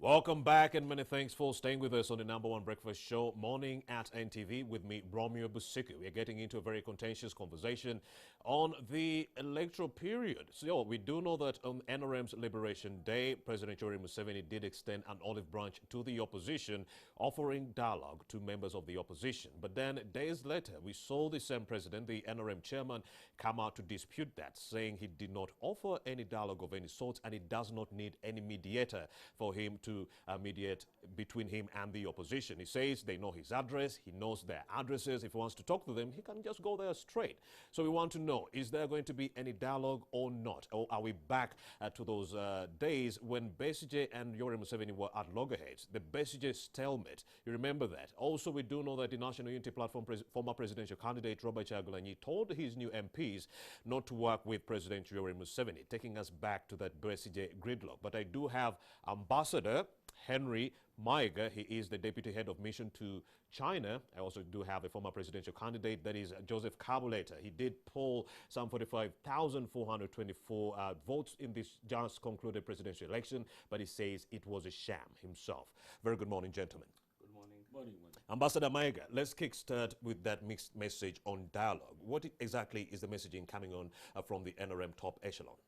Welcome back and many thanks for staying with us on the #1 breakfast show, Morning at NTV, with me, Romeo Busiku. We're getting into a very contentious conversation on the electoral period. So we do know that on NRM's Liberation Day, President Museveni did extend an olive branch to the opposition, offering dialogue to members of the opposition. But then days later, we saw the same president, the NRM chairman, come out to dispute that, saying he did not offer any dialogue of any sort and he does not need any mediator for him to mediate between him and the opposition. He says they know his address, he knows their addresses. If he wants to talk to them, he can just go there straight. So we want to know, is there going to be any dialogue or not? Or are we back to those days when Besigye and Yoweri Museveni were at loggerheads? The Besigye stalemate, you remember that? Also, we do know that the National Unity Platform former presidential candidate Robert Kyagulanyi told his new MPs not to work with President Yoweri Museveni, taking us back to that Besigye gridlock. But I do have Ambassador Henry Maiga. He is the deputy head of mission to China. I also do have a former presidential candidate, that is Joseph Kabuleta. He did poll some 45,424 votes in this just concluded presidential election, but he says it was a sham himself. Very good morning, gentlemen. Good morning. Morning. Ambassador Maiga, let's kickstart with that mixed message on dialogue. What exactly is the messaging coming on from the NRM top echelon?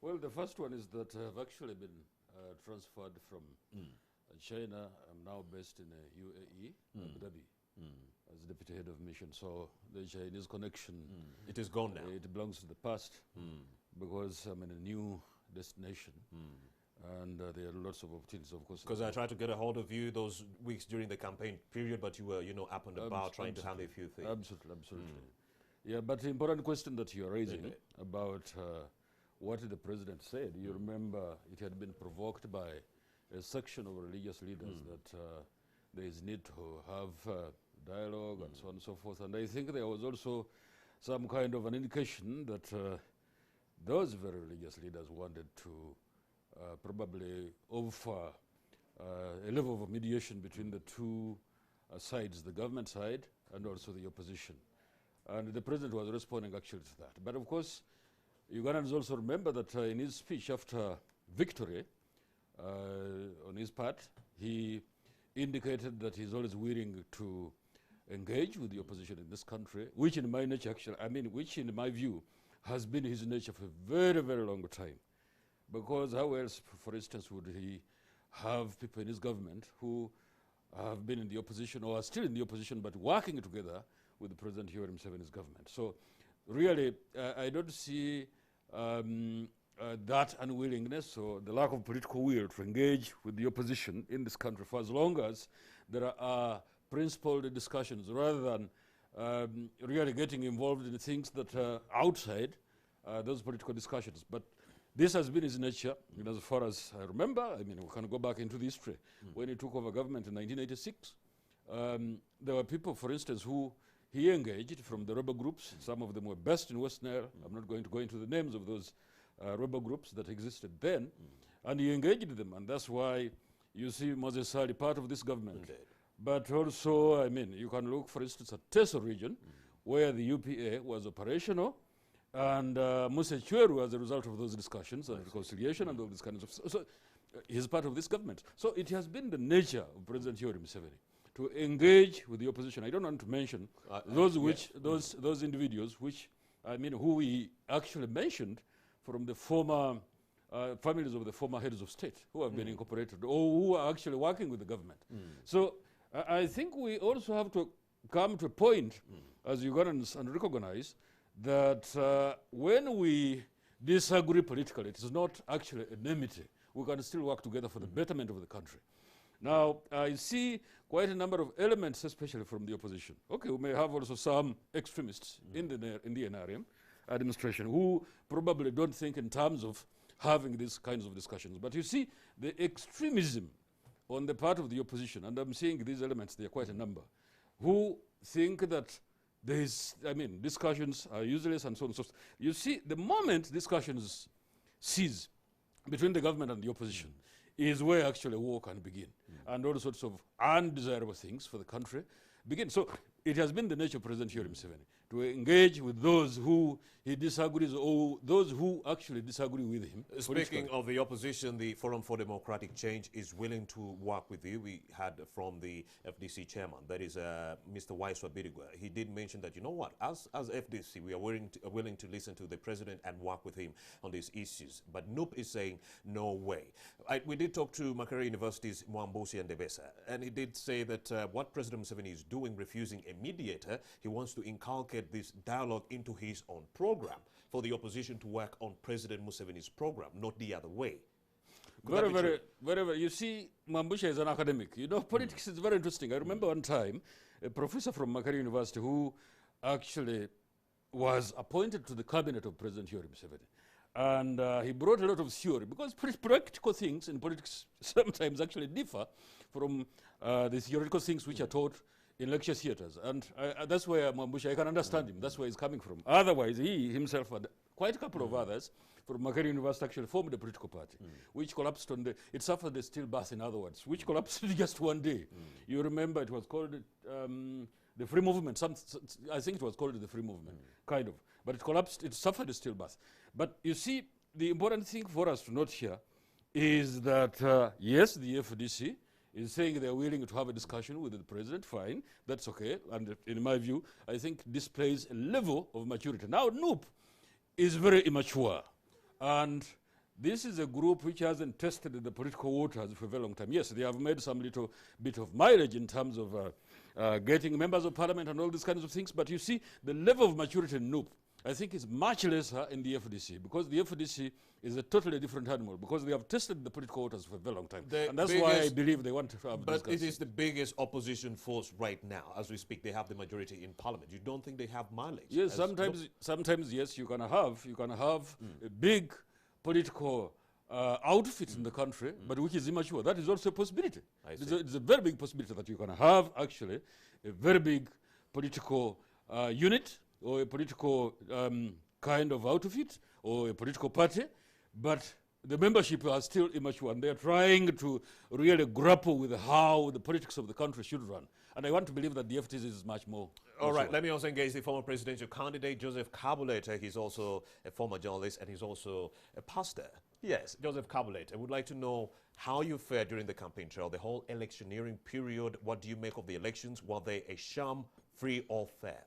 Well, the first one is that I've actually been transferred from China. I'm now based in UAE, Abu Dhabi, as deputy head of mission. So the Chinese connection, it is gone now. It belongs to the past because I'm in a new destination. And there are lots of opportunities, of course. Because I tried to get a hold of you those weeks during the campaign period, but you were, up and about trying to handle a few things. Absolutely. Yeah, but the important question that you're raising about what the president said, you remember it had been provoked by a section of religious leaders that there is need to have dialogue and so on and so forth. And I think there was also some kind of an indication that those very religious leaders wanted to probably offer a level of mediation between the two sides, the government side and also the opposition. And the president was responding actually to that. But of course, Ugandans also remember that in his speech after victory, on his part, he indicated that he's always willing to engage with the opposition in this country, which in my nature which in my view has been his nature for a very, very long time. Because how else, for instance, would he have people in his government who have been in the opposition or are still in the opposition but working together with the President Yoweri Museveni's government? So really, I don't see that unwillingness or the lack of political will to engage with the opposition in this country for as long as there are principled discussions rather than really getting involved in things that are outside those political discussions. But this has been his nature, as far as I remember. We can go back into the history. When he took over government in 1986, there were people, for instance, who he engaged from the rebel groups. Some of them were based in West Nile. I'm not going to go into the names of those rebel groups that existed then. And he engaged them, and that's why you see Moses Sali part of this government. Indeed. But also, you can look, for instance, at Teso region, where the UPA was operational, and Musa Chweru, as a result of those discussions and reconciliation and all this kind of stuff. So he's part of this government. So it has been the nature of President Yoweri Museveni to engage with the opposition. I don't want to mention those individuals which who we actually mentioned from the former families of the former heads of state who have been incorporated or who are actually working with the government. So I think we also have to come to a point as Ugandans and recognize that when we disagree politically, it is not actually enmity. We can still work together for the betterment of the country. Now, I see quite a number of elements, especially from the opposition. Okay, we may have also some extremists in the NRM administration who probably don't think in terms of having these kinds of discussions. But you see, the extremism on the part of the opposition, and I'm seeing these elements, there are quite a number, who think that discussions are useless and so on and so forth. You see, the moment discussions cease between the government and the opposition is where actually war can begin. And all sorts of undesirable things for the country begin. So it has been the nature of President Yoweri Museveni to engage with those who he disagrees or those who actually disagree with him. Speaking of the opposition, the Forum for Democratic Change is willing to work with you. We had from the FDC chairman, that is Mr. Waiswa Birigwa. He did mention that, you know what, as FDC, we are willing to listen to the president and work with him on these issues. But NUP is saying no way. We did talk to Makerere University's Mwambusi and Debesa, and he did say that what President Museveni is doing, refusing a mediator, he wants to inculcate this dialogue into his own program for the opposition to work on President Museveni's program, not the other way. Very. You see, Mwambusha is an academic. You know, politics is very interesting. I remember one time, a professor from Makerere University who actually was appointed to the cabinet of President Museveni. And he brought a lot of theory, because practical things in politics sometimes actually differ from the theoretical things which are taught in lecture theaters. And that's where Mwambusha, I can understand him. That's where he's coming from. Otherwise, he himself and quite a couple of others from Makerere University actually formed a political party, which collapsed on it suffered a stillbirth, in other words, which collapsed just one day. You remember it was called the Free Movement. I think it was called the Free Movement, kind of. But it collapsed, it suffered a stillbirth. But you see, the important thing for us to note here is that, yes, the FDC is saying they're willing to have a discussion with the president, fine, that's okay. And in my view, I think displays a level of maturity. Now, NUP is very immature. And this is a group which hasn't tested the political waters for a very long time. Yes, they have made some little bit of mileage in terms of getting members of parliament and all these kinds of things. But you see, the level of maturity in NUP, I think, is much lesser in the FDC, because the FDC is a totally different animal, because they have tested the political waters for a very long time. And that's why I believe they want to have But it is the biggest opposition force right now. As we speak, they have the majority in parliament. You don't think they have mileage? Yes, sometimes yes, you can have a big political outfit in the country, but which is immature. That is also a possibility. It's a very big possibility that you can have actually a very big political unit, or a political kind of outfit, or a political party, but the membership are still immature, and they're trying to really grapple with how the politics of the country should run. And I want to believe that the FTC is much more. All right, let me also engage the former presidential candidate, Joseph Kabuleta. He's also a former journalist, and he's also a pastor. Yes, Joseph Kabuleta, I would like to know how you fared during the campaign trail, the whole electioneering period. What do you make of the elections? Were they a sham, free or fair?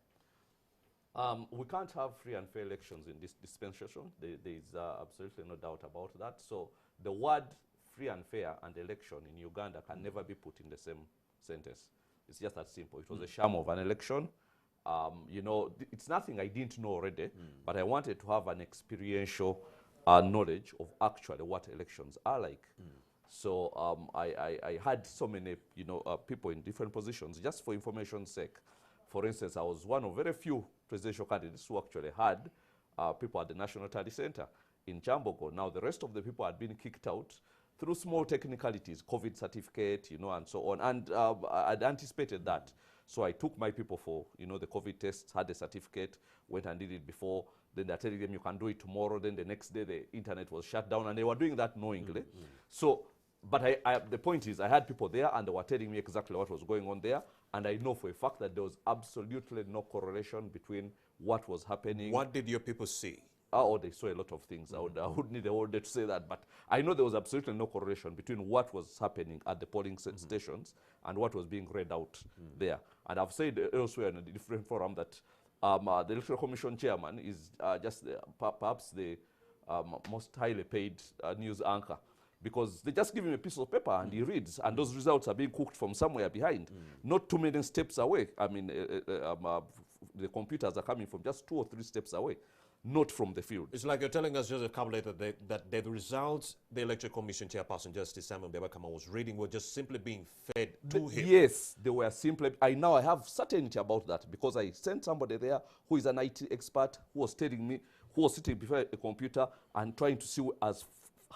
We can't have free and fair elections in this dispensation. There is absolutely no doubt about that. So the word free and fair and election in Uganda can never be put in the same sentence. It's just that simple. It was a sham of an election. You know, it's nothing I didn't know already, but I wanted to have an experiential knowledge of actually what elections are like. So I had so many, you know, people in different positions, just for information's sake. For instance, I was one of very few presidential candidates who actually had people at the National Tally Center in Chambogo. Now, the rest of the people had been kicked out through small technicalities, COVID certificate, you know, and so on. And I'd anticipated that. So I took my people for, you know, the COVID tests, had the certificate, went and did it before. Then they're telling them you can do it tomorrow. Then the next day, the internet was shut down, and they were doing that knowingly. So, but the point is, I had people there, and they were telling me exactly what was going on there. And I know for a fact that there was absolutely no correlation between what was happening. What did your people see? Oh, they saw a lot of things. I would need a whole day to say that. But I know there was absolutely no correlation between what was happening at the polling stations and what was being read out there. And I've said elsewhere in a different forum that the Electoral Commission chairman is just perhaps the most highly paid news anchor, because they just give him a piece of paper and he reads, and those results are being cooked from somewhere behind, not too many steps away. I mean, the computers are coming from just 2 or 3 steps away, not from the field. It's like you're telling us, Joseph Kabuleta, that the results the Electoral Commission chairperson, Justice Simon Bebakama, was reading were just simply being fed to him. Yes, they were simply. I have certainty about that, because I sent somebody there who is an IT expert who was telling me, who was sitting before a computer and trying to see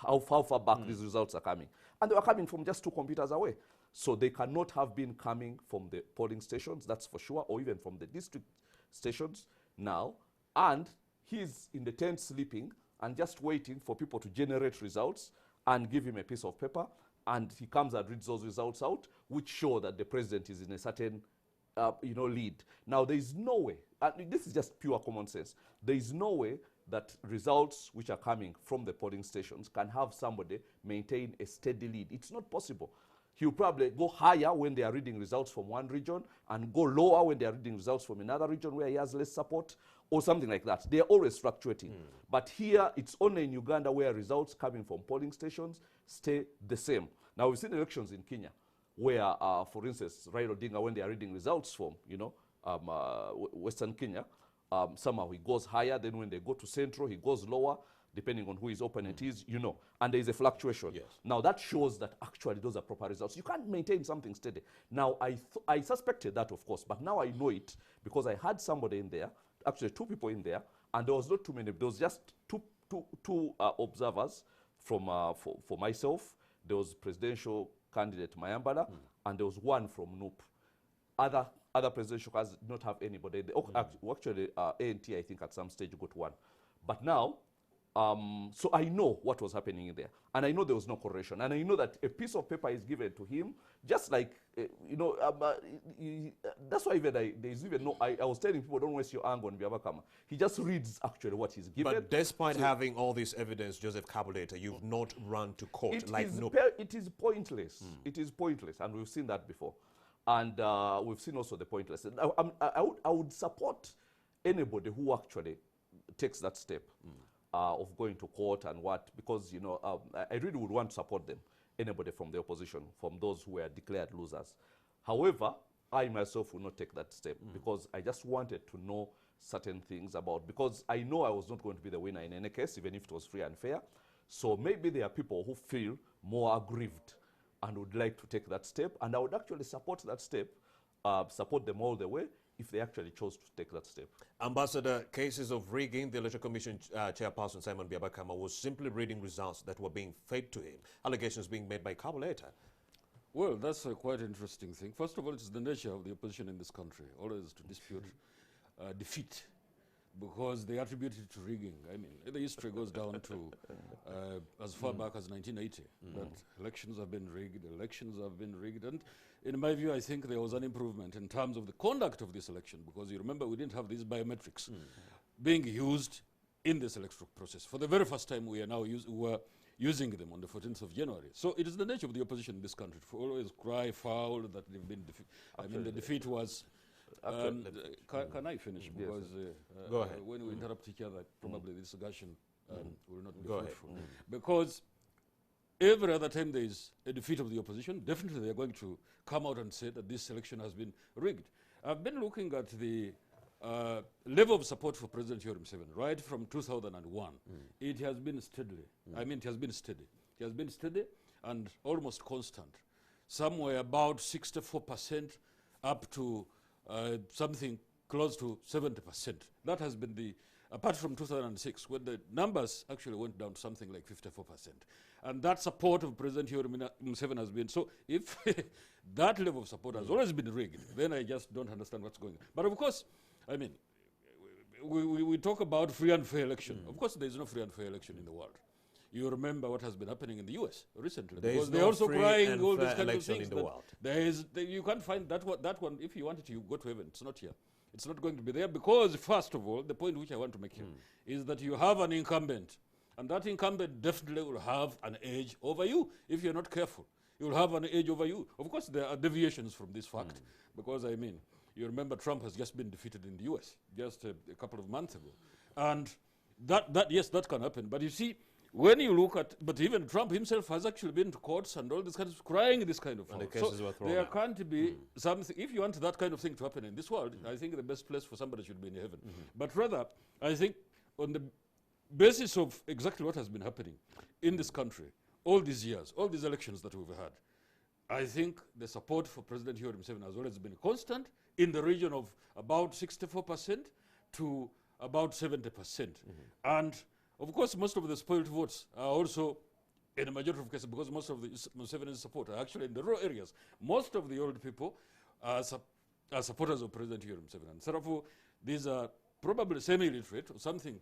how far back these results are coming. And they were coming from just 2 computers away. So they cannot have been coming from the polling stations, that's for sure, or even from the district stations now. And he's in the tent sleeping and just waiting for people to generate results and give him a piece of paper. And he comes and reads those results out, which show that the president is in a certain lead. Now, there is no way, and this is just pure common sense, there is no way that results which are coming from the polling stations can have somebody maintain a steady lead. It's not possible. He'll probably go higher when they are reading results from one region and go lower when they are reading results from another region where he has less support or something like that. They are always fluctuating. But here, it's only in Uganda where results coming from polling stations stay the same. Now, we've seen elections in Kenya where, for instance, Raila Odinga, when they are reading results from, Western Kenya, somehow he goes higher. Then when they go to Central, he goes lower, depending on who his opponent is, and there is a fluctuation. Yes. Now, that shows that actually those are proper results. You can't maintain something steady. Now, I suspected that, of course, but now I know it because I had somebody in there, actually 2 people in there, and there was not too many. There was just two observers from for myself. There was presidential candidate Mayambala, and there was one from NUP. Other presidential candidates did not have anybody. Actually, ANT, I think, at some stage got one. But now, so I know what was happening in there. And I know there was no correlation. And I know that a piece of paper is given to him, just like, that's why even there's even no, I was telling people, don't waste your anger on Byabakama. He just reads actually what he's given. But despite having all this evidence, Joseph Kabuleta, you've not run to court. It is pointless. It is pointless. And we've seen that before. And we've seen also the pointless. I would support anybody who actually takes that step of going to court and what, because, I really would want to support them, anybody from the opposition, from those who were declared losers. However, I myself will not take that step because I just wanted to know certain things because I know I was not going to be the winner in any case, even if it was free and fair. So maybe there are people who feel more aggrieved and would like to take that step, and I would actually support that step, support them all the way if they actually chose to take that step. Ambassador, cases of rigging, the Electoral Commission chairperson Simon Byabakama was simply reading results that were being fed to him. Allegations being made by Kabuleta. Well, that's a quite interesting thing. First of all, it's the nature of the opposition in this country, always to dispute defeat, because they attribute it to rigging. I mean, the history goes down to as far back as 1980, that elections have been rigged, and in my view, I think there was an improvement in terms of the conduct of this election, because you remember we didn't have these biometrics being used in this electoral process. For the very first time, we are now using them on the 14th of January. So it is the nature of the opposition in this country to always cry foul that they've been defeated. I mean, the defeat was... can I finish? Because Go ahead. When we interrupt each other, probably this discussion will not be fruitful. Because every other time there is a defeat of the opposition, definitely they are going to come out and say that this election has been rigged. I've been looking at the level of support for President Museveni right from 2001. It has been steadily. I mean, it has been steady. It has been steady and almost constant. Somewhere about 64% up to something close to 70%. That has been the, apart from 2006, when the numbers actually went down to something like 54%. And that support of President Museveni has been, so if that level of support has always been rigged, then I just don't understand what's going on. But of course, I mean, we talk about free and fair election. Of course, there is no free and fair election in the world. You remember what has been happening in the US recently. There because is they're no also free crying and all fair these kind of election things. in the world. You can't find that one. If you want it, you go to heaven. It's not here. It's not going to be there because, first of all, the point which I want to make here is that you have an incumbent. And that incumbent definitely will have an edge over you if you're not careful. You'll have an edge over you. Of course, there are deviations from this fact because, I mean, you remember Trump has just been defeated in the US just a couple of months ago. And yes, that can happen. But you see, when you look at, but even Trump himself has actually been to courts and all this kind of crying this kind of And the foul. cases were thrown There out. can't be something, if you want that kind of thing to happen in this world, I think the best place for somebody should be in heaven. But rather, I think on the basis of exactly what has been happening in this country, all these years, all these elections that we've had, I think the support for President Museveni has always been constant in the region of about 64% to about 70%. And of course, most of the spoiled votes are also, in a majority of cases, because most of the Museveni's support are actually in the rural areas. Most of the old people are supporters of President Museveni. And therefore, these are probably semi-illiterate or something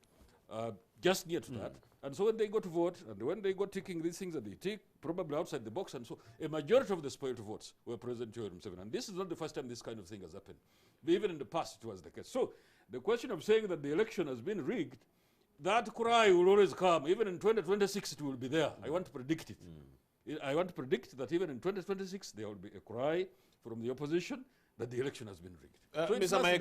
just near to that. And so when they go to vote, and when they go ticking these things that they tick, probably outside the box, and so a majority of the spoiled votes were President Museveni. And this is not the first time this kind of thing has happened. Even in the past, it was the case. So the question of saying that the election has been rigged, that cry will always come. Even in 2026, it will be there. I want to predict it. I want to predict that even in 2026, there will be a cry from the opposition that the election has been rigged. So Mr. Mayor,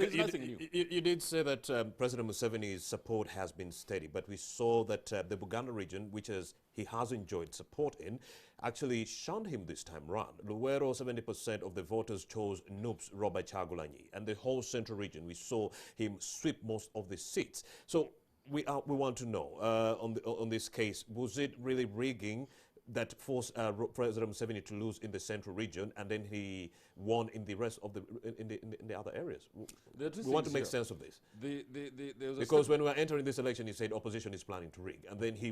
you did say that President Museveni's support has been steady, but we saw that the Buganda region, which he has enjoyed support in, actually shunned him this time round. Luwero, 70% of the voters chose NUP's Robert Chagulanyi, and the whole central region, we saw him sweep most of the seats. So we want to know, on this case, was it really rigging that forced President Museveni to lose in the central region, and then he won in the rest of the other areas? We want to make sense of this. Because when we were entering this election, he said opposition is planning to rig, and then he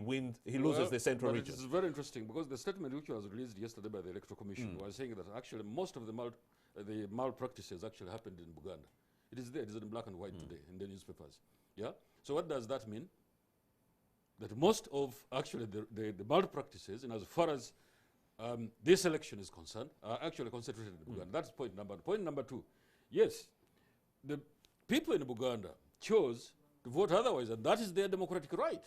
loses the central region. It's very interesting because the statement which was released yesterday by the Electoral Commission was saying that actually most of the malpractices actually happened in Buganda. It is there. It is in black and white today in the newspapers. Yeah. So what does that mean? That most of actually the malpractices, and as far as this election is concerned, are actually concentrated in Buganda. That's point number one. Point number two, yes, the people in Buganda chose to vote otherwise, and that is their democratic right.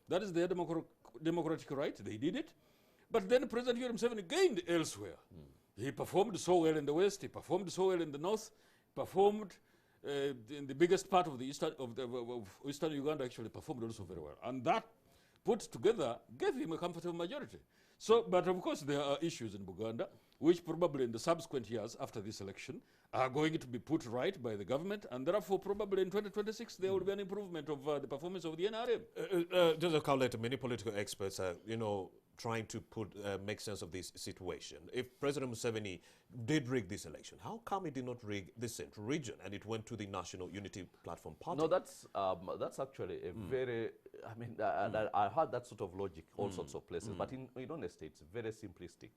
That is their democratic right. They did it. But then President Museveni gained elsewhere. He performed so well in the West, he performed so well in the North, performed in the biggest part of the Eastern Uganda, actually performed also very well. And that put together gave him a comfortable majority. So, but of course there are issues in Buganda, which probably in the subsequent years after this election are going to be put right by the government, and therefore probably in 2026 there will be an improvement of the performance of the NRM. Joseph Cowlett, many political experts are, trying to make sense of this situation. If President Museveni did rig this election, how come he did not rig the central region and it went to the National Unity Platform Party? No, that's actually a very, I heard that sort of logic all sorts of places, but in honesty, it's very simplistic.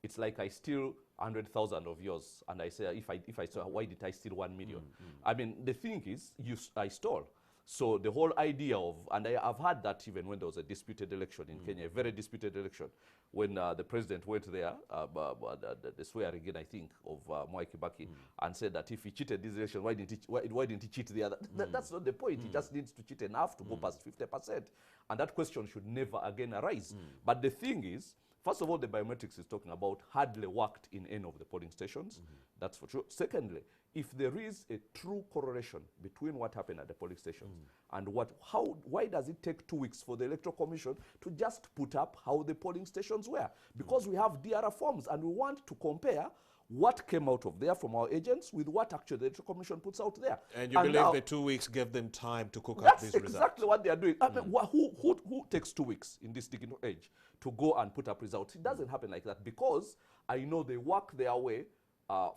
It's like I steal 100,000 of yours, and I say, if I stole, why did I steal 1 million? I mean, the thing is, I stole. So the whole idea of, and I've heard that even when there was a disputed election in Kenya, a very disputed election, when the president went there, the swearing in, I think, of Mwai Kibaki, and said that if he cheated this election, why didn't he cheat the other? That's not the point. He just needs to cheat enough to go past 50%. And that question should never again arise. But the thing is, first of all, the biometrics is talking about hardly worked in any of the polling stations. That's for sure. Secondly, if there is a true correlation between what happened at the polling stations and why does it take 2 weeks for the Electoral Commission to just put up how the polling stations were? Because we have DRR forms and we want to compare what came out of there from our agents with what actually the Electoral Commission puts out there. And you believe now, the 2 weeks gave them time to cook up these results? That's exactly what they are doing. I mean, who takes 2 weeks in this digital age to go and put up results? It doesn't happen like that, because I know they work their way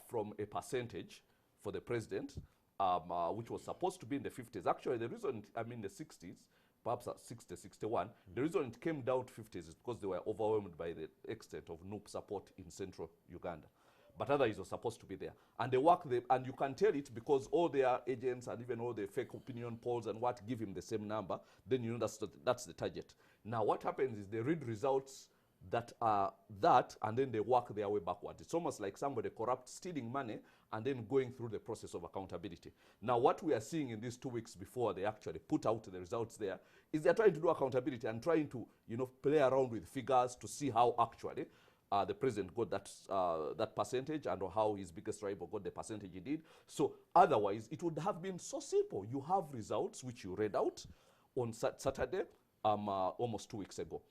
from a percentage for the president, which was supposed to be in the 50s. Actually, the reason, the 60s, perhaps at 60, 61, the reason it came down to 50s is because they were overwhelmed by the extent of NUP support in central Uganda. But otherwise, it was supposed to be there. And they work, and you can tell it because all their agents and even all the fake opinion polls and what give him the same number, then you know that's the target. Now, what happens is they read results that are that, and then they work their way backwards. It's almost like somebody corrupt, stealing money, and then going through the process of accountability. Now, what we are seeing in these 2 weeks before they actually put out the results there is they're trying to do accountability and trying to, play around with figures to see how actually the president got that percentage and how his biggest rival got the percentage he did. So otherwise, it would have been so simple. You have results which you read out on Saturday, almost 2 weeks ago.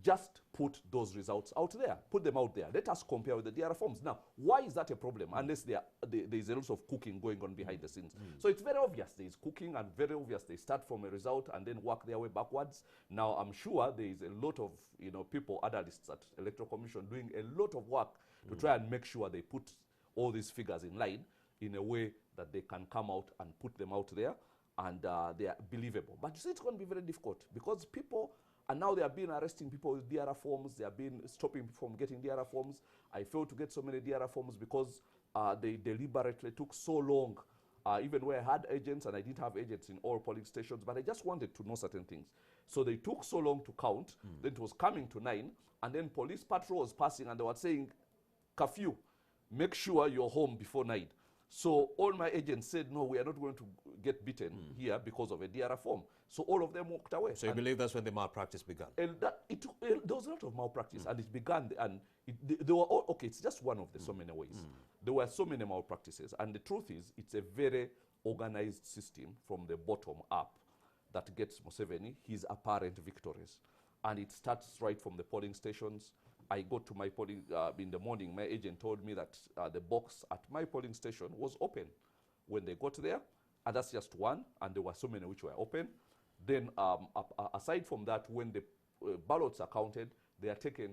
Just put those results out there. Put them out there. Let us compare with the DRR forms. Now, why is that a problem? Unless there is a lot of cooking going on behind the scenes. So it's very obvious there is cooking, and very obvious they start from a result and then work their way backwards. Now, I'm sure there is a lot of people, analysts at Electoral Commission doing a lot of work to try and make sure they put all these figures in line in a way that they can come out and put them out there and they are believable. But you see, it's going to be very difficult because people. And now they have been arresting people with DRR forms. They have been stopping people from getting DRR forms. I failed to get so many DRR forms because they deliberately took so long even where I had agents and I didn't have agents in all polling stations, but I just wanted to know certain things. So they took so long to count, then it was coming to 9, and then police patrol was passing and they were saying, curfew, make sure you're home before 9. So all my agents said, no, we are not going to get beaten here because of a DRR form. So all of them walked away. So you believe that's when the malpractice began? And that there was a lot of malpractice, and it began, and they were all, okay, it's just one of the so many ways. There were so many malpractices, and the truth is, it's a very organized system from the bottom up that gets Museveni his apparent victories. And it starts right from the polling stations. I go to my polling, in the morning, my agent told me that the box at my polling station was open when they got there, and that's just one, and there were so many which were open. Then aside from that, when the ballots are counted, they are taken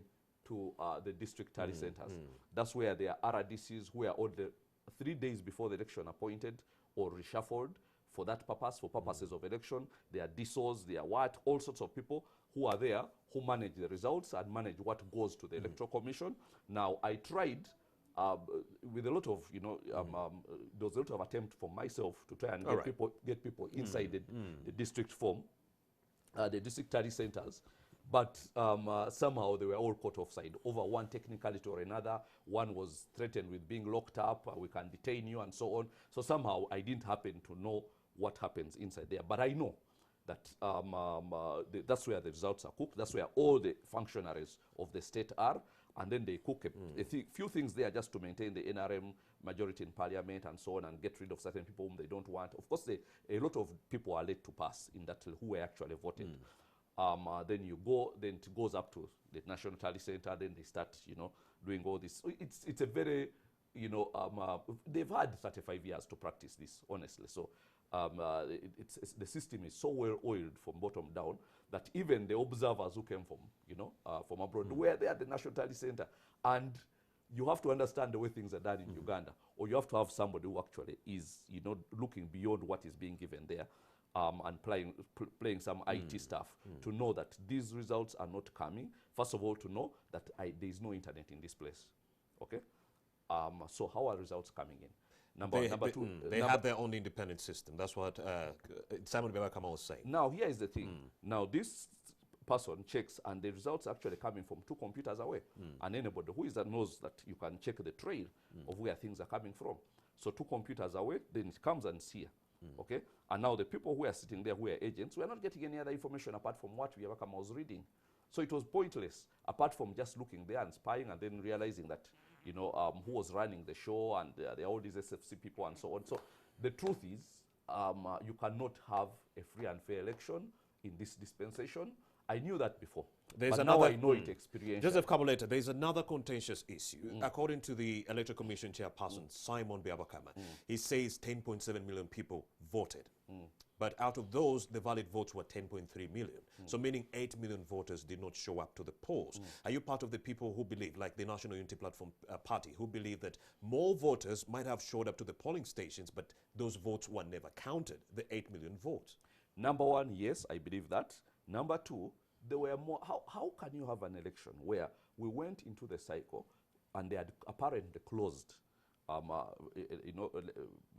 to the district tally centers. That's where there are RDCs who are all the 3 days before the election appointed or reshuffled for that purpose, for purposes of election. There are DSOs, there are what, all sorts of people who are there who manage the results and manage what goes to the Electoral Commission. Now, I tried with a lot of, there was a lot of attempt from myself to try and get people inside the district form, the district tally centers. But somehow they were all caught offside over one technicality or another. One was threatened with being locked up, we can detain you, and so on. So somehow I didn't happen to know what happens inside there. But I know that that's where the results are cooked. That's where all the functionaries of the state are. And then they cook a few things there just to maintain the NRM majority in parliament and so on, and get rid of certain people whom they don't want. Of course, a lot of people are late to pass in that who were actually voted. Then you go, then it goes up to the National Tally Center, then they start, doing all this. It's a very, they've had 35 years to practice this, honestly. So the system is so well oiled from bottom down that even the observers who came from abroad were there at the National Tally Center. And you have to understand the way things are done in Uganda, or you have to have somebody who actually is, looking beyond what is being given there. And playing some IT stuff to know that these results are not coming. First of all, to know that there is no internet in this place. Okay? So how are results coming in? Number two. They have their own independent system. That's what Simon Belakama was saying. Now, here is the thing. Now, this person checks, and the results are actually coming from 2 computers away. And anybody who is that knows that you can check the trail of where things are coming from. So 2 computers away, then it comes and it's here. Okay, and now the people who are sitting there who are agents, we are not getting any other information apart from what Byabakama was reading. So it was pointless, apart from just looking there and spying and then realizing that, who was running the show, and there are all these SFC people and so on. So the truth is, you cannot have a free and fair election in this dispensation. I knew that before, but now I know it experientially. Joseph Kabuleta, there's another contentious issue. According to the Electoral Commission chairperson, Simon Byabakama, he says 10.7 million people voted. But out of those, the valid votes were 10.3 million. So meaning 8 million voters did not show up to the polls. Are you part of the people who believe, like the National Unity Platform Party, who believe that more voters might have showed up to the polling stations, but those votes were never counted, the 8 million votes? Number one, yes, I believe that. Number two, there were more. How can you have an election where we went into the cycle and they had apparently closed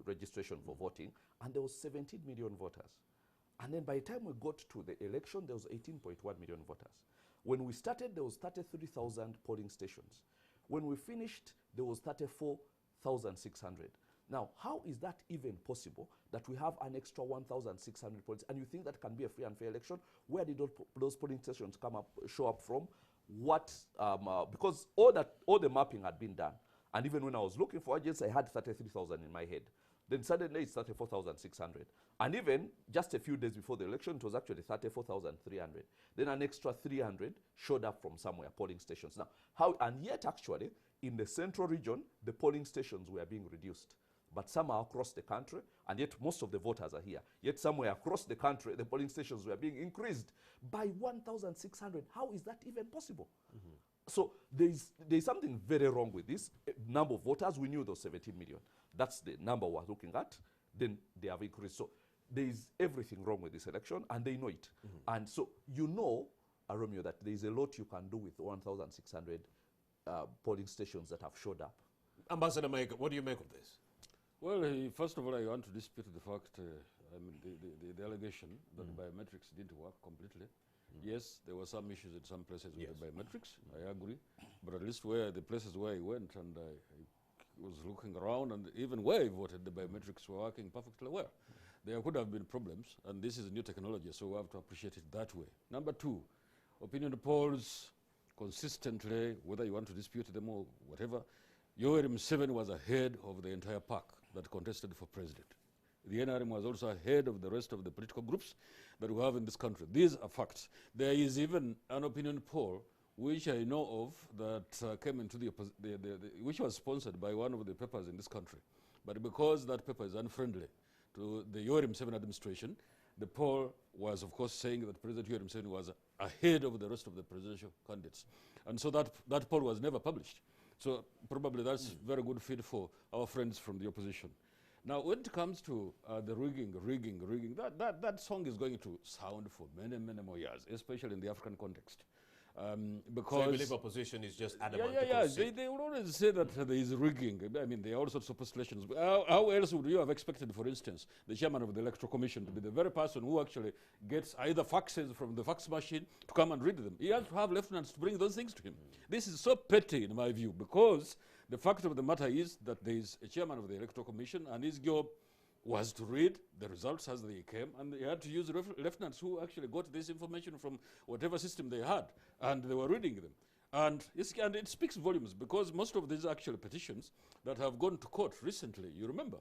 registration for voting, and there was 17 million voters. And then by the time we got to the election, there was 18.1 million voters. When we started, there was 33,000 polling stations. When we finished, there was 34,600. Now, how is that even possible that we have an extra 1,600 points, and you think that can be a free and fair election? Where did those polling stations show up from? What, because all the mapping had been done, and even when I was looking for agents, I had 33,000 in my head. Then suddenly it's 34,600. And even just a few days before the election, it was actually 34,300. Then an extra 300 showed up from somewhere, polling stations. Now, and yet actually, in the central region, the polling stations were being reduced. But somehow across the country, and yet most of the voters are here, yet somewhere across the country, the polling stations were being increased by 1,600. How is that even possible? So there's something very wrong with this. Number of voters, we knew those 17 million. That's the number we're looking at. Then they have increased. So there is everything wrong with this election, and they know it. And so Romeo, that there is a lot you can do with 1,600 polling stations that have showed up. Ambassador Mike, what do you make of this? Well, first of all, I want to dispute the fact, I mean, the allegation that biometrics didn't work completely. Yes, there were some issues in some places with the biometrics, I agree. But at least where the places where I went and I was looking around, and even where I voted, the biometrics were working perfectly well. There could have been problems, and this is new technology, so we have to appreciate it that way. Number two, opinion polls consistently, whether you want to dispute them or whatever, Yoweri Museveni was ahead of the entire pack that contested for president. The NRM was also ahead of the rest of the political groups that we have in this country. These are facts. There is even an opinion poll which I know of that came into which was sponsored by one of the papers in this country. But because that paper is unfriendly to the Yoweri Museveni administration, the poll was, of course, saying that President Yoweri Museveni was ahead of the rest of the presidential candidates. And so that poll was never published. So probably that's very good feed for our friends from the opposition. Now, when it comes to the rigging, that song is going to sound for many, many more years, especially in the African context. Because so you believe opposition is just adamant? They would always say that there is rigging. I mean, there are all sorts of postulations. How else would you have expected, for instance, the chairman of the Electoral Commission to be the very person who actually gets either faxes from the fax machine to come and read them? He has to have lieutenants to bring those things to him. This is so petty, in my view, because the fact of the matter is that there is a chairman of the Electoral Commission, and his job was to read the results as they came, and they had to use lieutenants who actually got this information from whatever system they had, and they were reading them. And it speaks volumes, because most of these actual petitions that have gone to court recently, you remember,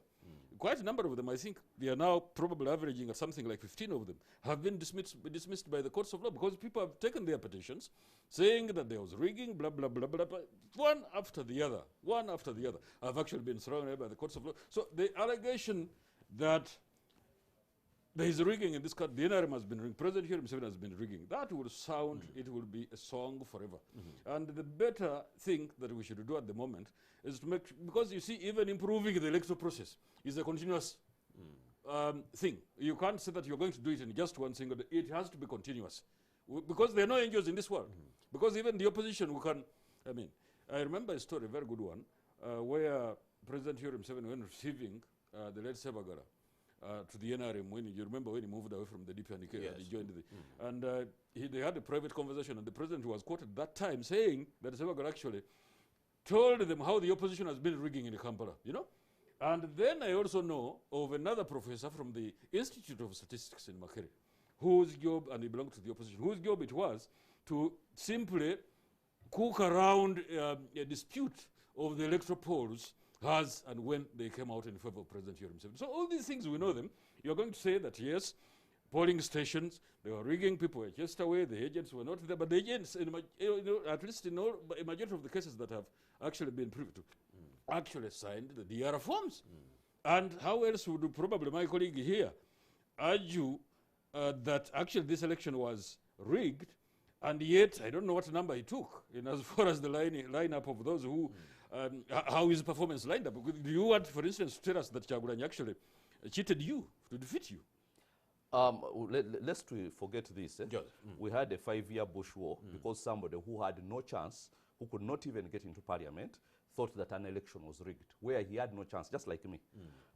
quite a number of them, I think they are now probably averaging at something like 15 of them, have been dismissed by the courts of law, because people have taken their petitions saying that there was rigging, blah, blah, blah, blah, blah. One after the other have actually been thrown away by the courts of law. So the allegation that there is rigging in this country, the NRM has been rigging, President Yoweri Museveni has been rigging, that will sound, it will be a song forever. And the better thing that we should do at the moment is to make, because you see, even improving the electoral process is a continuous thing. You can't say that you're going to do it in just one single day. It has to be continuous. Because there are no angels in this world. Because even the opposition, I remember a story, a very good one, where President Yoweri Museveni, when receiving the late Sebagala to the NRM, you remember when he moved away from the DPNK and he joined they had a private conversation, and the president was quoted at that time saying that Sebagala actually told them how the opposition has been rigging in Kampala, you know? And then I also know of another professor from the Institute of Statistics in Makere, whose job, and he belonged to the opposition, whose job it was to simply cook around a dispute of the electoral polls as and when they came out in favor of President Yoweri Museveni. So all these things we know them. You're going to say that, yes, polling stations, they were rigging, people were chased away, the agents were not there, but the agents, at least in a majority of the cases that have actually been privy to, actually signed the DR forms. And how else would probably my colleague here argue that actually this election was rigged, and yet I don't know what number he took in as far as the lineup of those who, how his performance lined up. Do you want, for instance, to tell us that Kyagulanyi actually cheated you to defeat you? Let's forget this. We had a 5-year bush war because somebody who had no chance, who could not even get into parliament, thought that an election was rigged, where he had no chance, just like me.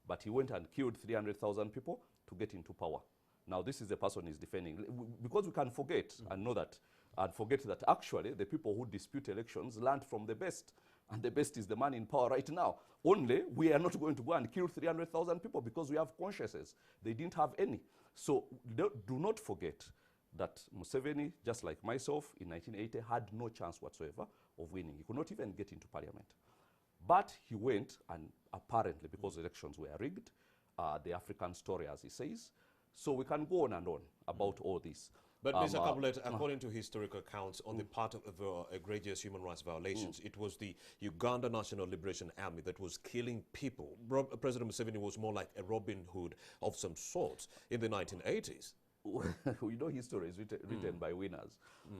But he went and killed 300,000 people to get into power. Now, this is the person he's defending. Because we can forget and know that, and forget that actually the people who dispute elections learned from the best. And the best is the man in power right now. Only we are not going to go and kill 300,000 people because we have consciences. They didn't have any. So do not forget that Museveni, just like myself in 1980, had no chance whatsoever of winning. He could not even get into parliament. But he went, and apparently because elections were rigged, the African story, as he says. So we can go on and on about all this. But Mr. Kabuleta, according to historical accounts on the part of egregious human rights violations, it was the Uganda National Liberation Army that was killing people. President Museveni was more like a Robin Hood of some sort in the 1980s. We know history is written by winners.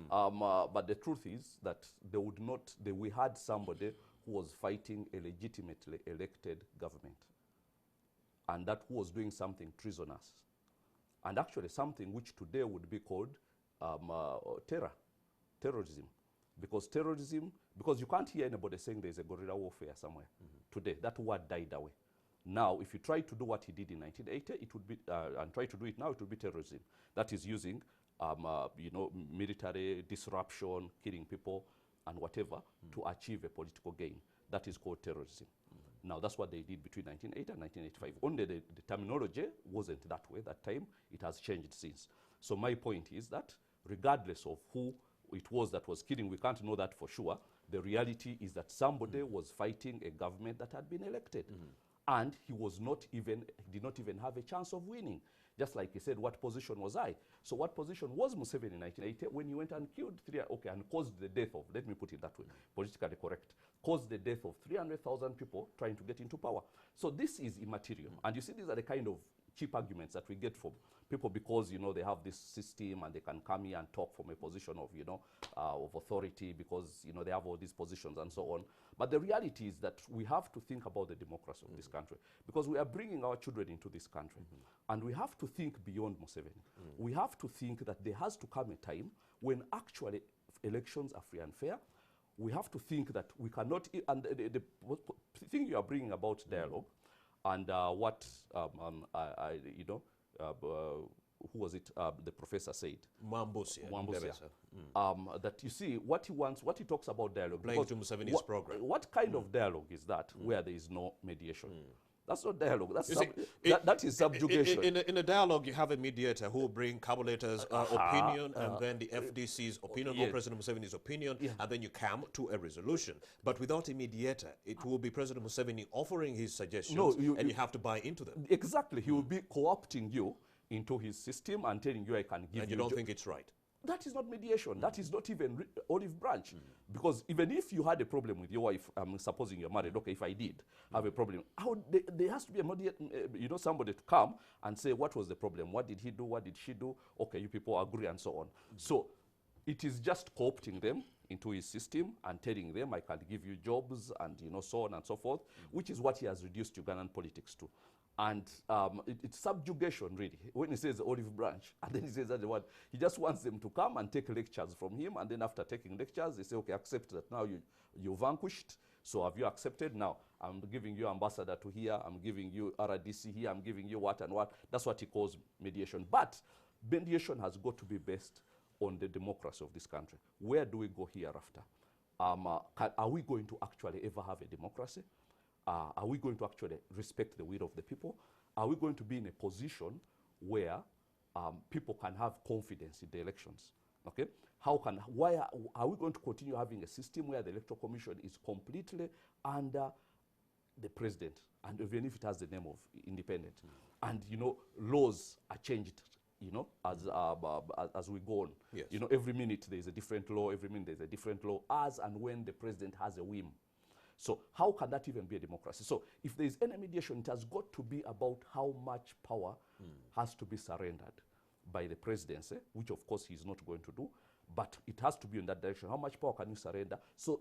But the truth is that we had somebody who was fighting a legitimately elected government, and that who was doing something treasonous. And actually something which today would be called terrorism. Because you can't hear anybody saying there's a guerrilla warfare somewhere today. That word died away. Now, if you try to do what he did in 1980, it would be, and try to do it now, it would be terrorism. That is using, you know, military disruption, killing people, and whatever to achieve a political gain. That is called terrorism. Now, that's what they did between 1980 and 1985. Only the terminology wasn't that way that time. It has changed since. So my point is that regardless of who it was that was killing, we can't know that for sure. The reality is that somebody was fighting a government that had been elected. And he was not even, did not even have a chance of winning. Just like he said, what position was I? So what position was Museveni in 1980 when he went and killed and caused the death of, let me put it that way, politically correct, caused the death of 300,000 people trying to get into power. So this is immaterial. And you see, these are the kind of cheap arguments that we get from people because, you know, they have this system and they can come here and talk from a position of, you know, of authority because, you know, they have all these positions and so on. But the reality is that we have to think about the democracy of this country because we are bringing our children into this country. And we have to think beyond Museveni. We have to think that there has to come a time when actually elections are free and fair. We have to think that we cannot, and the thing you are bringing about dialogue, and what you know, who was it? The professor said. Mwambusia. That you see what he wants, what he talks about dialogue. Playing to Museveni's program. What kind of dialogue is that where there is no mediation? That's not dialogue. That's that is subjugation. In a dialogue, you have a mediator who will bring Kabuleta's opinion and then the FDC's opinion or President Museveni's opinion, and then you come to a resolution. But without a mediator, it will be President Museveni offering his suggestions, and you have to buy into them. Exactly. He will be co-opting you into his system and telling you, I can give you... And you don't think it's right? That is not mediation. That is not even olive branch. Because even if you had a problem with your wife, supposing you're married, okay, if I did have a problem, there has to be a you know, somebody to come and say, what was the problem? What did he do? What did she do? Okay, you people agree and so on. So it is just co-opting them into his system and telling them, I can give you jobs and, you know, so on and so forth, which is what he has reduced Ugandan politics to. And it's subjugation, really. When he says olive branch, and then he says that word, he just wants them to come and take lectures from him. And then after taking lectures, they say, okay, accept that now you vanquished. So have you accepted? Now I'm giving you ambassador to here. I'm giving you RDC here. I'm giving you what and what. That's what he calls mediation. But mediation has got to be based on the democracy of this country. Where do we go hereafter? Are we going to actually ever have a democracy? Are we going to actually respect the will of the people? Are we going to be in a position where people can have confidence in the elections? Okay? Why are we going to continue having a system where the Electoral Commission is completely under the president, and even if it has the name of independent, and, you know, laws are changed, you know, as we go on. Yes. You know, every minute there is a different law, every minute there is a different law, as and when the president has a whim. So how can that even be a democracy? So if there is any mediation, it has got to be about how much power has to be surrendered by the presidency, which of course he's not going to do, but it has to be in that direction. How much power can you surrender? So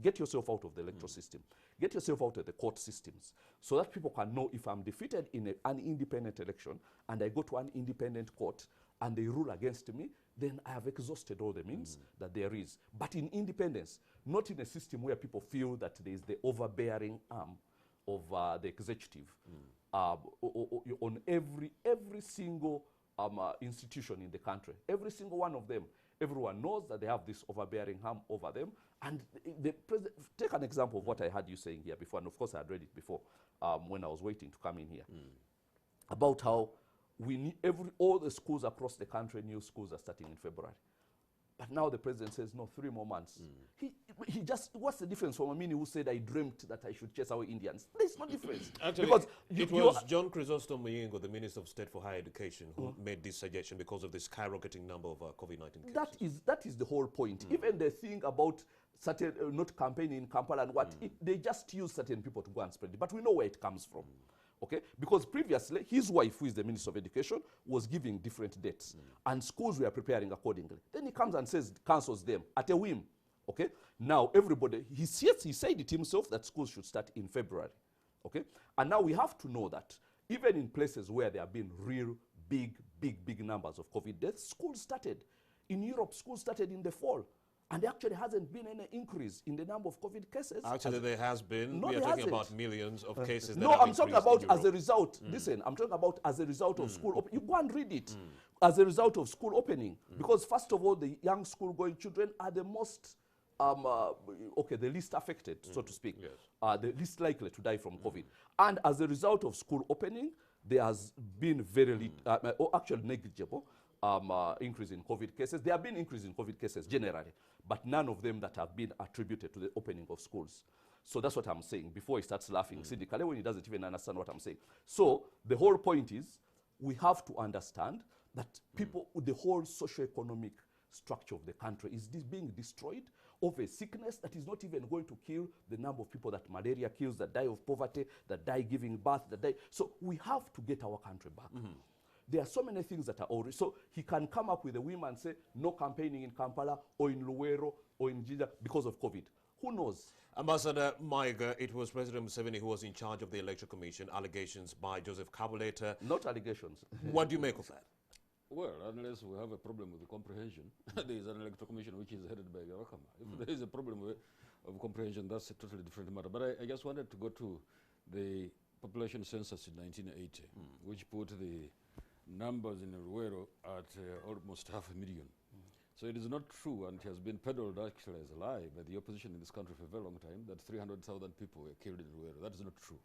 get yourself out of the electoral system. Get yourself out of the court systems so that people can know if I'm defeated in an independent election and I go to an independent court and they rule against me, then I have exhausted all the means that there is. But in independence, not in a system where people feel that there is the overbearing arm of the executive on every single institution in the country. Every single one of them, everyone knows that they have this overbearing arm over them. And take an example of what I had you saying here before, and of course I had read it before when I was waiting to come in here, about how we need all the schools across the country, new schools are starting in February. But now the president says, no, 3 more months. He just, what's the difference from Amini who said, I dreamt that I should chase away Indians? There's no difference. Actually, because it was John Chrysostom Muyingo, the Minister of State for Higher Education, who made this suggestion because of the skyrocketing number of COVID-19 cases. That is the whole point. Even the thing about certain, not campaigning in Kampala and what, they just use certain people to go and spread it. But we know where it comes from. Okay? Because previously, his wife, who is the Minister of Education, was giving different dates. And schools were preparing accordingly. Then he comes and says, cancels them at a whim. Okay? Now, everybody, he said it himself that schools should start in February. Okay? And now we have to know that even in places where there have been real big numbers of COVID deaths, schools started. In Europe, schools started in the fall. And there actually hasn't been any increase in the number of COVID cases. Actually, there has been. No, we are there talking hasn't. about millions of cases. No, that have I'm talking increased in about as a Europe. result. Listen, I'm talking about as a result of school. You go and read it. As a result of school opening, because first of all, the young school-going children are the most, the least affected, so to speak, Yes. the least likely to die from COVID. And as a result of school opening, there has been very or actually negligible increase in COVID cases. There have been increase in COVID cases generally, but none of them that have been attributed to the opening of schools. So that's what I'm saying before he starts laughing cynically when he doesn't even understand what I'm saying. So the whole point is we have to understand that people, the whole socioeconomic structure of the country is being destroyed of a sickness that is not even going to kill the number of people that malaria kills, that die of poverty, that die giving birth, that die. So we have to get our country back. There are so many things that are already, so he can come up with a whim and say no campaigning in Kampala or in Luwero or in Jinja because of COVID. Who knows? Ambassador Maiga, it was President Museveni who was in charge of the Electoral Commission, allegations by Joseph Kabuleta. Not allegations. What do you make of that? Well, unless we have a problem with the comprehension, there is an electoral commission which is headed by Garakama. If there is a problem of comprehension, that's a totally different matter. But I just wanted to go to the population census in 1980, which put the numbers in Luwero at almost 500,000. So it is not true, and it has been peddled actually as a lie by the opposition in this country for a very long time, that 300,000 people were killed in Luwero. That is not true.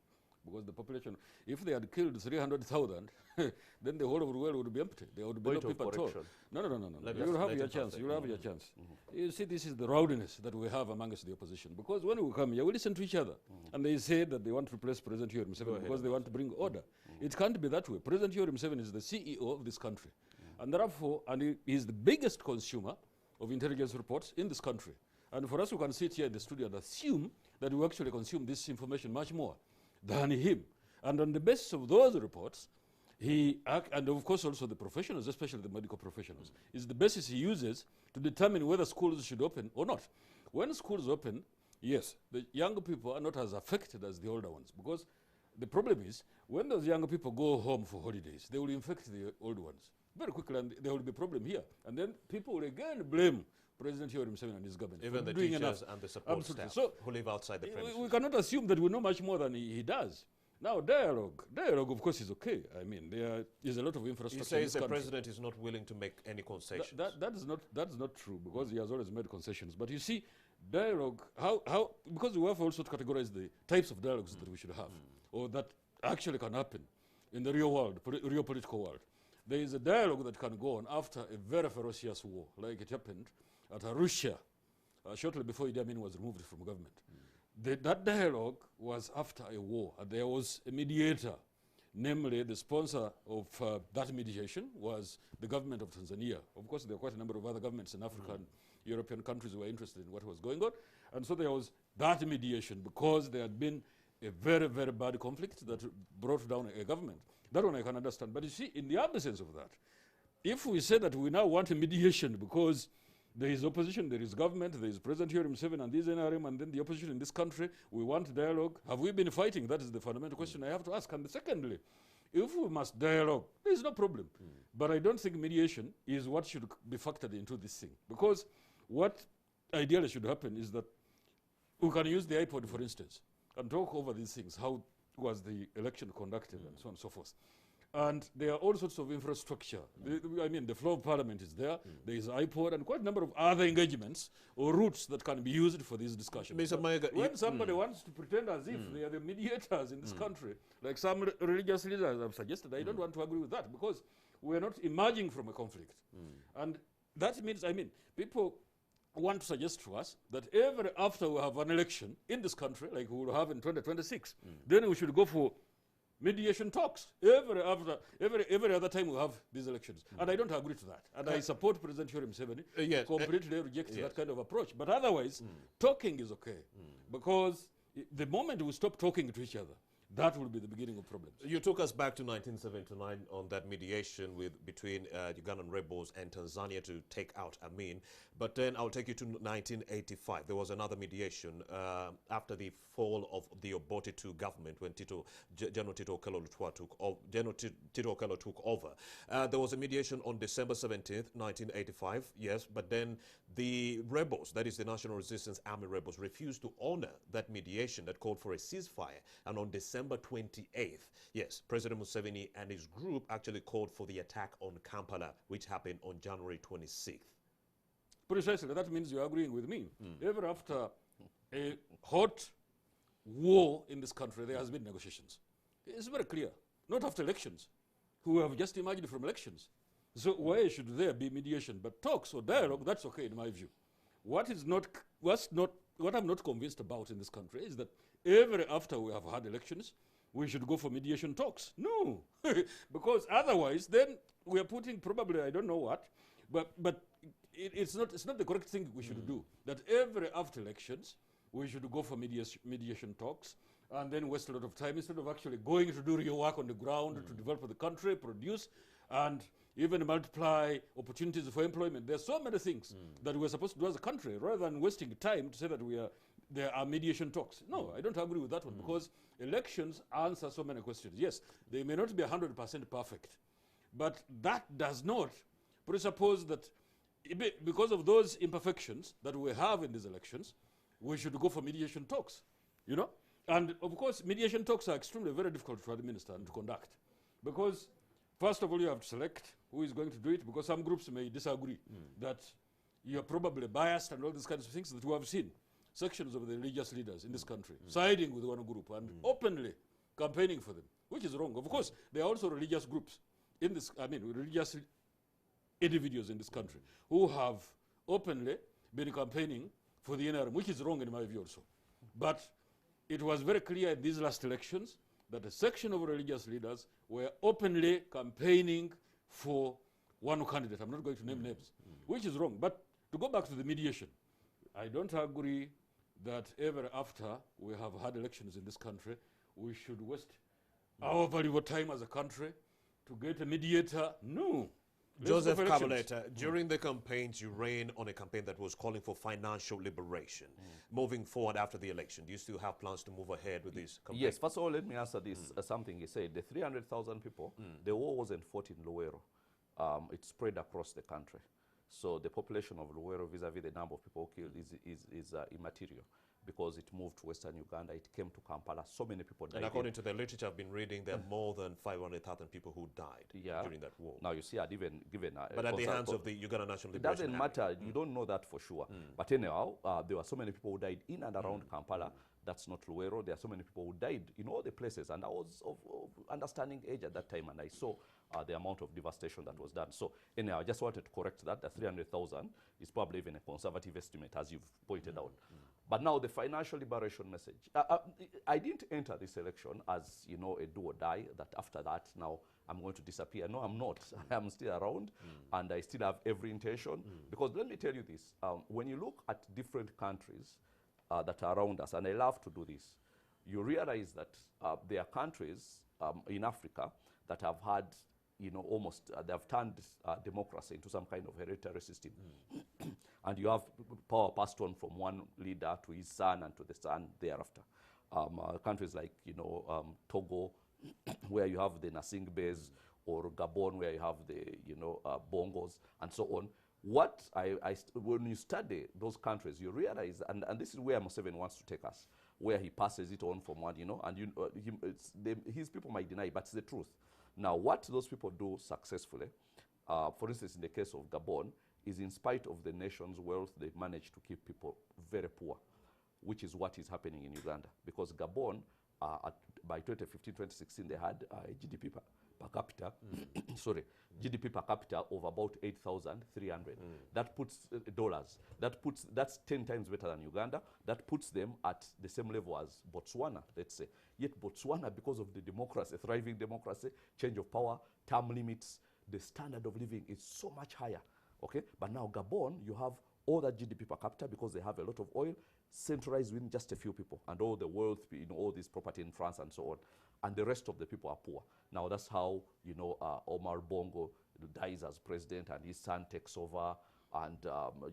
Because the population, if they had killed 300,000, then the whole of Luwero would be empty. There would be no people at all. No. You will have your chance. You will have your chance. You see, this is the rowdiness that we have amongst the opposition. Because when we come here, we listen to each other. And they say that they want to replace President Museveni because they want to bring order. It can't be that way. President Museveni is the CEO of this country. And therefore, he is the biggest consumer of intelligence reports in this country. And for us who can sit here in the studio and assume that we actually consume this information much more than him. And on the basis of those reports, and of course also the professionals, especially the medical professionals, is the basis he uses to determine whether schools should open or not. When schools open, yes, the younger people are not as affected as the older ones, because the problem is when those younger people go home for holidays, they will infect the old ones very quickly, and there will be a problem here. And then people will again blame President Museveni and his government. Even the teachers and the support staff who live outside the premises. We cannot assume that we know much more than he does. Now, dialogue of course is okay. I mean, there is a lot of infrastructure. He says the president is not willing to make any concessions. That is not true, because he has always made concessions. But you see, dialogue, because we have also to categorize the types of dialogues that we should have, or that actually can happen in the real world, real political world. There is a dialogue that can go on after a very ferocious war, like it happened at Arusha, shortly before Idi Amin was removed from government. That dialogue was after a war, and there was a mediator. Namely, the sponsor of that mediation was the government of Tanzania. Of course, there were quite a number of other governments in Africa and European countries who were interested in what was going on. And so there was that mediation, because there had been a very, very bad conflict that brought down a government. That one I can understand. But you see, in the absence of that, if we say that we now want a mediation because there is opposition, there is government, there is President Museveni and this NRM, and then the opposition in this country, we want dialogue. Have we been fighting? That is the fundamental question I have to ask. And secondly, if we must dialogue, there is no problem. But I don't think mediation is what should be factored into this thing. Because what ideally should happen is that we can use the iPod, for instance, and talk over these things. How was the election conducted and so on and so forth. And there are all sorts of infrastructure. The floor of parliament is there. There is iPod and quite a number of other engagements or routes that can be used for these discussions. Mr. Maiga, when somebody wants to pretend as if they are the mediators in this country, like some religious leaders have suggested, I don't want to agree with that, because we are not emerging from a conflict. And that means, people want to suggest to us that after we have an election in this country, like we will have in 2026, then we should go for mediation talks every other time we have these elections. And I don't agree to that. And I support President Museveni, completely rejects that kind of approach. But otherwise, talking is okay. Because the moment we stop talking to each other, that will be the beginning of problems. You took us back to 1979 on that mediation between Ugandan rebels and Tanzania to take out Amin. But then I'll take you to 1985. There was another mediation after the fall of the Obote II government, when General Tito Okello took over. There was a mediation on December 17th, 1985, yes, but then the rebels, that is the National Resistance Army rebels, refused to honor that mediation that called for a ceasefire. And on December 28th, yes, President Museveni and his group actually called for the attack on Kampala, which happened on January 26th. Precisely, that means you're agreeing with me. Ever after a hot war in this country, there has been negotiations. It's very clear. Not after elections, who have just emerged from elections. So why should there be mediation? But talks or dialogue, that's okay in my view. What I'm not convinced about in this country is that ever after we have had elections, we should go for mediation talks. No, because otherwise then we are putting probably, I don't know what, but it's not the correct thing we should do. That every after elections, we should go for mediation talks and then waste a lot of time instead of actually going to do real work on the ground to develop the country, produce, and even multiply opportunities for employment. There are so many things that we're supposed to do as a country, rather than wasting time to say that there are mediation talks. No, I don't agree with that one, because elections answer so many questions. Yes, they may not be 100% perfect, but that does not presuppose that because of those imperfections that we have in these elections, we should go for mediation talks, you know? And of course, mediation talks are extremely very difficult to administer and to conduct, because first of all, you have to select who is going to do it, because some groups may disagree that you're probably biased and all these kinds of things that we have seen. Sections of the religious leaders in this country siding with one group and openly campaigning for them, which is wrong. Of course, there are also religious groups in this, religious individuals in this country who have openly been campaigning for the NRM, which is wrong in my view also. But it was very clear in these last elections that a section of religious leaders were openly campaigning for one candidate. I'm not going to name names, which is wrong. But to go back to the mediation, I don't agree that ever after we have had elections in this country, we should waste our valuable time as a country to get a mediator. No. Joseph Kabuleta, during the campaigns, you ran on a campaign that was calling for financial liberation. Moving forward after the election, do you still have plans to move ahead with this campaign? Yes, first of all, let me answer this something he said. The 300,000 people, the war wasn't fought in Luwero. It's spread across the country. So the population of Luwero vis-a-vis the number of people killed is immaterial, because it moved to Western Uganda, it came to Kampala, so many people died. And according to the literature I've been reading, there are more than 500,000 people who died during that war. Now you see, I'd even given but at the hands of the Uganda National Liberation It doesn't matter, you don't know that for sure. But anyhow, there were so many people who died in and around Kampala. That's not Luwero. There are so many people who died in all the places. And I was of understanding age at that time, and I saw the amount of devastation that was done. So anyhow, I just wanted to correct that. The 300,000 is probably even a conservative estimate, as you've pointed out. But now the financial liberation message. I didn't enter this election as, you know, a do or die, that after that now I'm going to disappear. No, I'm not. I am still around, and I still have every intention. Because let me tell you this, when you look at different countries that are around us, and I love to do this, you realize that there are countries in Africa that have had, you know, almost, they have turned democracy into some kind of hereditary system. And you have power passed on from one leader to his son and to the son thereafter. Countries like, you know, Togo, where you have the Nasingbe's, or Gabon, where you have the, you know, Bongos, and so on. What when you study those countries, you realize, and this is where Museveni wants to take us, where he passes it on from one, you know, and his people might deny, but it's the truth. Now, what those people do successfully, for instance, in the case of Gabon, is in spite of the nation's wealth, they manage to keep people very poor, which is what is happening in Uganda. Because Gabon, by 2015, 2016, they had a GDP per capita, GDP per capita of about 8,300. That puts dollars. That's 10 times better than Uganda. That puts them at the same level as Botswana, let's say. Yet Botswana, because of the democracy, thriving democracy, change of power, term limits, the standard of living is so much higher. Okay, but now Gabon, you have all that GDP per capita because they have a lot of oil centralized within just a few people, and all the wealth, you know, all this property in France and so on, and the rest of the people are poor. Now that's how, you know, Omar Bongo dies as president, and his son takes over, and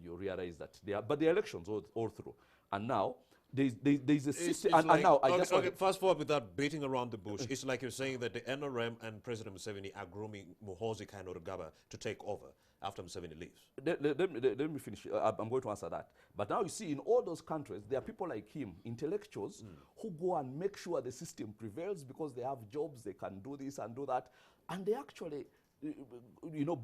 you realize that but the elections all through, and now there's a It's system, like, and now I okay, just okay, want fast forward without beating around the bush. It's like you're saying that the NRM and President Museveni are grooming Muhoozi Kainerugaba to take over after Museveni leaves. let me finish. I'm going to answer that. But now you see, in all those countries, there are people like him, intellectuals, who go and make sure the system prevails because they have jobs, they can do this and do that, and they actually,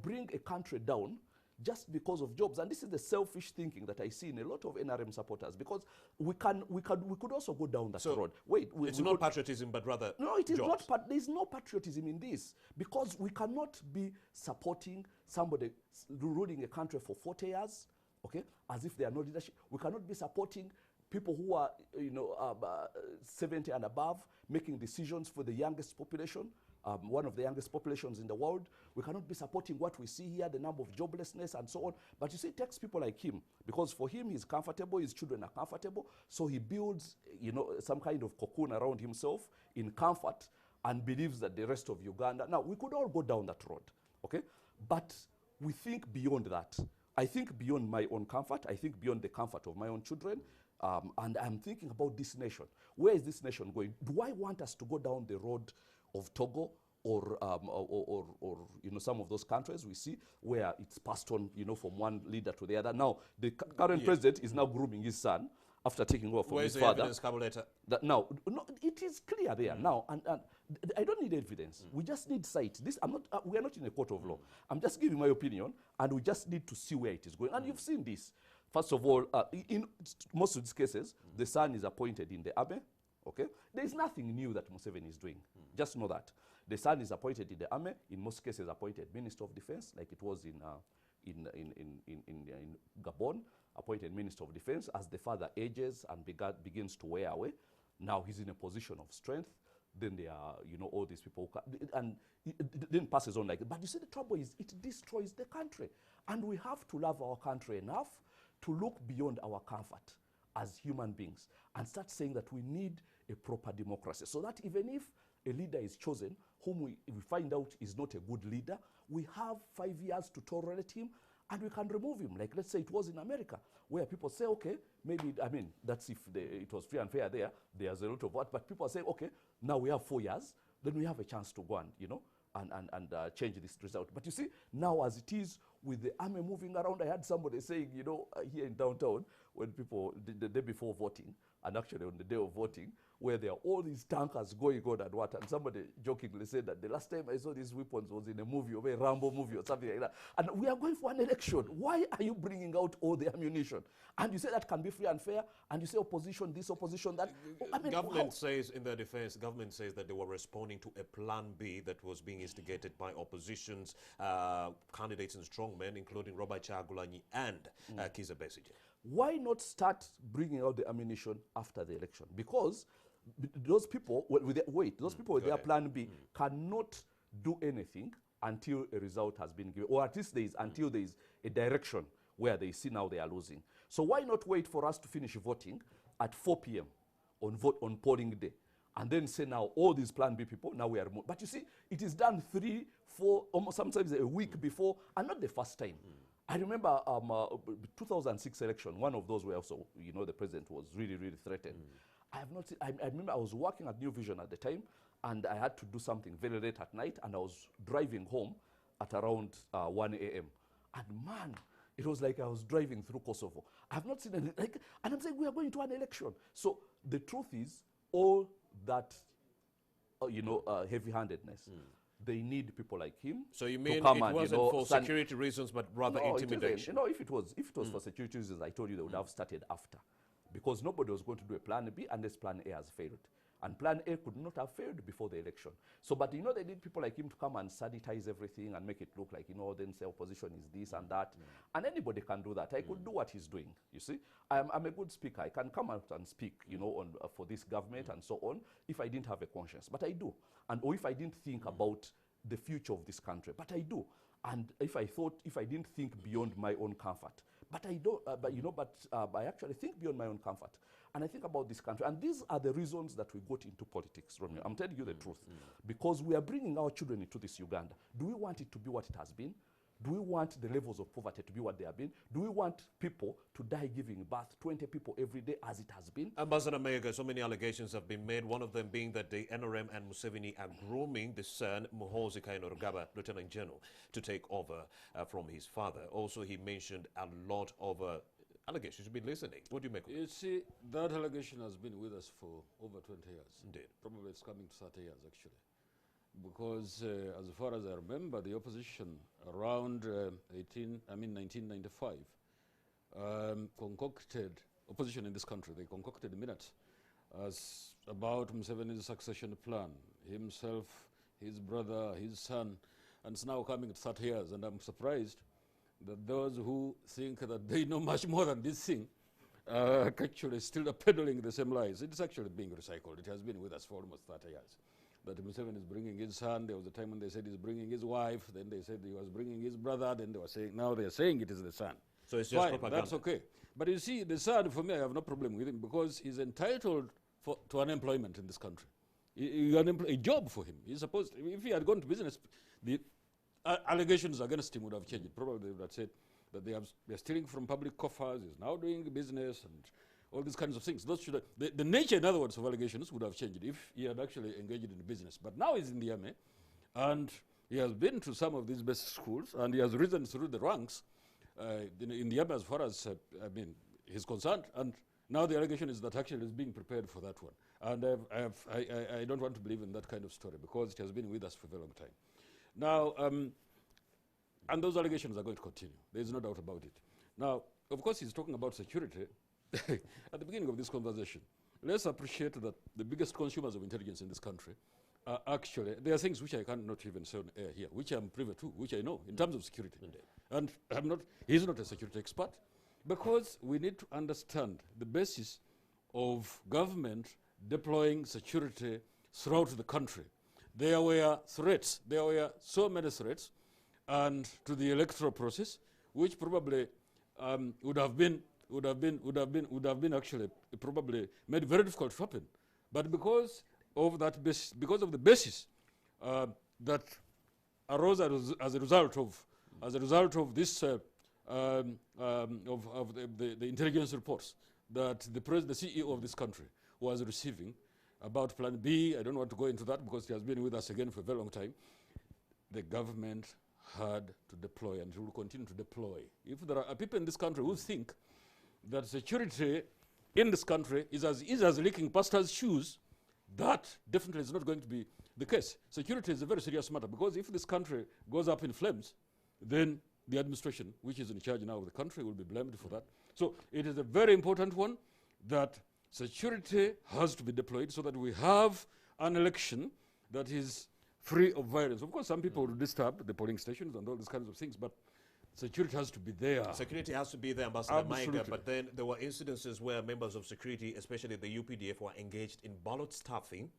bring a country down just because of jobs. And this is the selfish thinking that I see in a lot of NRM supporters, because we could also go down that road. Wait, it's not patriotism, but rather no, it is jobs. not. There is no patriotism in this, because we cannot be supporting somebody ruling a country for 40 years, okay, as if they are no leadership. We cannot be supporting people who are, 70 and above, making decisions for the youngest population. One of the youngest populations in the world. We cannot be supporting what we see here, the number of joblessness and so on. But you see, it takes people like him, because for him, he's comfortable, his children are comfortable, so he builds, some kind of cocoon around himself in comfort and believes that the rest of Uganda. Now, we could all go down that road, okay? But we think beyond that. I think beyond my own comfort. I think beyond the comfort of my own children. And I'm thinking about this nation. Where is this nation going? Do I want us to go down the road of Togo or some of those countries we see where it's passed on, from one leader to the other? Now, the current president is now grooming his son after taking over from his father. Where's the evidence, Kabuleta? Now, no, it is clear there now, and I don't need evidence. We just need sight. We are not in a court of law. I'm just giving my opinion, and we just need to see where it is going. And you've seen this. First of all, in most of these cases, the son is appointed in the army. Okay, there is nothing new that Museveni is doing. Just know that the son is appointed in the army. In most cases, appointed Minister of Defense, like it was in Gabon, appointed Minister of Defense. As the father ages and begins to wear away, now he's in a position of strength. Then there are, all these people, and it then passes on like that. But you see, the trouble is, it destroys the country, and we have to love our country enough to look beyond our comfort as human beings and start saying that we need a proper democracy, so that even if a leader is chosen whom we find out is not a good leader, we have 5 years to tolerate him and we can remove him. Like, let's say it was in America, where people say, okay, maybe, that's if it was free and fair there, there's a lot of what, but people say, okay, now we have 4 years, then we have a chance to go and change this result. But you see, now as it is, with the army moving around, I had somebody saying, here in downtown, when people, the day before voting, and actually on the day of voting, where there are all these tankers going on and what, and somebody jokingly said that the last time I saw these weapons was in a movie, or a Rambo movie or something like that. And we are going for an election. Why are you bringing out all the ammunition? And you say that can be free and fair, and you say opposition this, opposition that. Government says, in their defense, government says that they were responding to a plan B that was being instigated by opposition's candidates and strongmen, including Robert Kyagulanyi and Kizza Besigye. Why not start bringing out the ammunition after the election? Because those people, those people with their plan B cannot do anything until a result has been given, or at least until there is a direction where they see now they are losing. So why not wait for us to finish voting at 4 p.m. on polling day, and then say now all these plan B people, now we are removed. But you see, it is done 3, 4, almost sometimes a week before, and not the first time. I remember 2006 election, one of those where also, the president was really, really threatened. I have not seen, I remember I was working at New Vision at the time, and I had to do something very late at night, and I was driving home at around 1 a.m. And man, it was like I was driving through Kosovo. I have not seen anything, and I'm saying we are going to an election. So the truth is, all that, heavy-handedness, they need people like him. So you mean to come it wasn't for security reasons, but rather intimidation? If it was for security reasons, I told you they would have started after, because nobody was going to do a plan B unless plan A has failed. And plan A could not have failed before the election. So, but they need people like him to come and sanitize everything and make it look like, then say opposition is this and that. And anybody can do that. I could do what he's doing, you see. I'm a good speaker. I can come out and speak, for this government and so on, if I didn't have a conscience. But I do. Or if I didn't think about the future of this country. But I do. And if I didn't think beyond my own comfort. But I don't, I actually think beyond my own comfort. And I think about this country. And these are the reasons that we got into politics, Romeo. I'm telling you the truth. Because we are bringing our children into this Uganda. Do we want it to be what it has been? Do we want the levels of poverty to be what they have been? Do we want people to die giving birth, 20 people every day as it has been? Ambassador Mayoga, so many allegations have been made, one of them being that the NRM and Museveni are grooming the son, Muhoozi Kainerugaba, Lieutenant General, to take over from his father. Also, he mentioned a lot of allegations. You've been listening. What do you make of it? You see, that allegation has been with us for over 20 years. Indeed. Probably it's coming to 30 years, actually. Because as far as I remember, the opposition around 1995 concocted, opposition in this country, they concocted minutes as about Museveni's succession plan, himself, his brother, his son, and it's now coming to 30 years. And I'm surprised that those who think that they know much more than this thing are actually still peddling the same lies. It's actually being recycled. It has been with us for almost 30 years. That Museveni is bringing his son. There was a time when they said he's bringing his wife. Then they said he was bringing his brother. Then they were saying, now they're saying it is the son. So it's just fine, propaganda. that's okay. But you see, the son, for me, I have no problem with him because he's entitled to unemployment in this country. A job for him. He's supposed, if he had gone to business, the allegations against him would have changed. Probably they would have said that they're stealing from public coffers, he's now doing business and all these kinds of things. Those should have, the nature, in other words, of allegations would have changed if he had actually engaged in business. But now he's in the army, and he has been to some of these best schools, and he has risen through the ranks in the army as far as, he's concerned. And now the allegation is that actually he's being prepared for that one. And I don't want to believe in that kind of story because it has been with us for a very long time. Now, and those allegations are going to continue. There's no doubt about it. Now, of course, he's talking about security. At the beginning of this conversation, let's appreciate that the biggest consumers of intelligence in this country are actually, there are things which I cannot even say on air here, which I'm privy to, which I know in terms of security. And he's not a security expert, because we need to understand the basis of government deploying security throughout the country. There were threats, there were so many threats, and to the electoral process, which probably would have been actually probably made very difficult to happen. But because of that basis, because of the basis that arose as a result of this of the intelligence reports that the CEO of this country was receiving about Plan B, I don't want to go into that because it has been with us again for a very long time. The government had to deploy and will continue to deploy. If there are people in this country who think that security in this country is as leaking pastor's shoes, that definitely is not going to be the case. Security is a very serious matter because if this country goes up in flames, then the administration, which is in charge now of the country, will be blamed for that. So it is a very important one that security has to be deployed so that we have an election that is free of violence. Of course, some people will disturb the polling stations and all these kinds of things, but security has to be there. Security has to be there, Ambassador Mayoga, but then there were incidences where members of security, especially the UPDF, were engaged in ballot stuffing.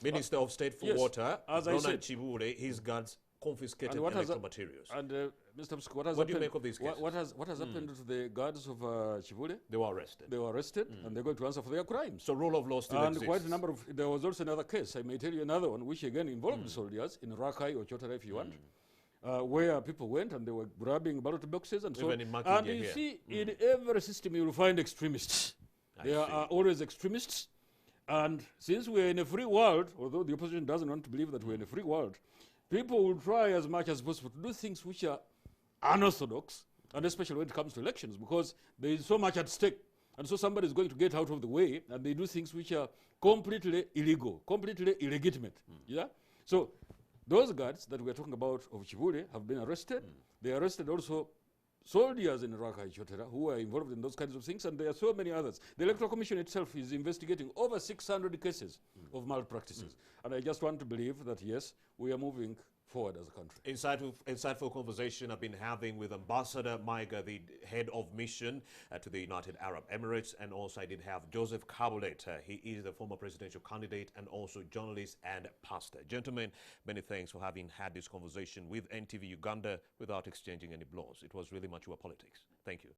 Minister of State for Water, as I said, Chibure, his guards confiscated electoral materials. And Mr. Msuku, what do you make of these cases? What has happened to the guards of Chivule? They were arrested. They were arrested, and they're going to answer for their crimes. So rule of law still exists. Quite a number of, there was also another case, I may tell you another one, which again involved soldiers in Rakai or Chotara if you want, where people went and they were grabbing ballot boxes and so on. And you see, in every system you will find extremists. There are always extremists. And since we're in a free world, although the opposition doesn't want to believe that we're in a free world, people will try as much as possible to do things which are unorthodox, and especially when it comes to elections, because there is so much at stake. And so somebody is going to get out of the way, and they do things which are completely illegal, completely illegitimate. Yeah? So those guards that we're talking about of Chivule have been arrested. They arrested also soldiers in Rakai Chotera who are involved in those kinds of things, and there are so many others. The Electoral Commission itself is investigating over 600 cases of malpractices. And I just want to believe that, yes, we are moving forward as a country. Insightful conversation I've been having with Ambassador Mayoga, the head of mission to the United Arab Emirates, and also I did have Joseph Kabulet. He is the former presidential candidate and also journalist and pastor. Gentlemen, many thanks for having had this conversation with NTV Uganda without exchanging any blows. It was really mature politics. Thank you.